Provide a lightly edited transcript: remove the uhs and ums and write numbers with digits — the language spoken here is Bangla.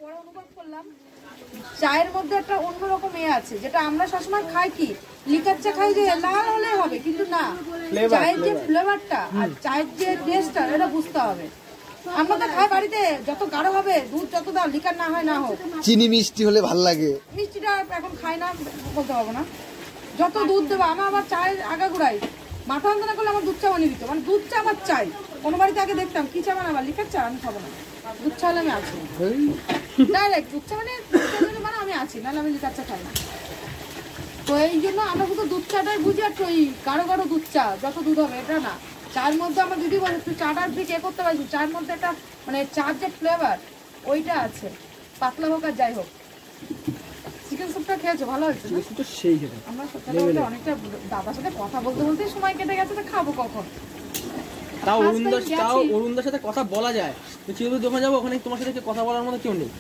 পরে অনুভব করলাম চায়ের মধ্যে একটা অন্যরকম আছে, যেটা আমরা সবসময় খাই কি লিকার চা খাই যে লাল হলে হবে, কিন্তু না, চায়ের যে ফ্লেভারটা আর চায়ের যে টেস্টটা এটা বুঝতে হবে। আমরা তো খাই বাড়িতে যত গাঢ় হবে দুধ যত দাও, লিকার না হয় না হোক, চিনি মিষ্টি হলে ভালো লাগে। মিষ্টিটা এখন খাই না বলতে পারবো না, যত দুধ দেবো। আমার আবার চায়ের আগাগোড়াই মাথা যন্ত্রণা করলে আমার দুধ চা বানিয়ে দিত, মানে দুধ চা আমার চাই। কোনো বাড়িতে আগে দেখতাম কি চা বানাবার, লিকার চা, আমি খাবো না, দুধ চা হলে আমি আছি ডাইরেক্ট, দুধ চা মানে আমি আছি, নাহলে আমি লিকার চা খাই না। তো এই জন্য আমরা শুধু দুধ চাটাই বুঝি, আর ওই গাঢ় গাঢ় দুধ চা যত দুধ হবে এটা না। চায়ের মধ্যে আমার দিদি বলে তুই চাটা ঠিক এ করতে পারছি, চায়ের মধ্যে একটা মানে চার যে ফ্লেভার ওইটা আছে, পাতলা হোক আর যাই হোক। চিকেন স্যুপটা খেয়েছো, ভালো হয়েছে সেই। আমরা সকালে অনেকটা দাদার সাথে কথা বলতে বলতে সময় কেটে গেছে, তো খাবো কখন। তাও অরুণদার সাথে কথা বলা যায়, দোকানে যাবো, ওখানে তোমার সাথে কথা বলার মতো কেউ নেই।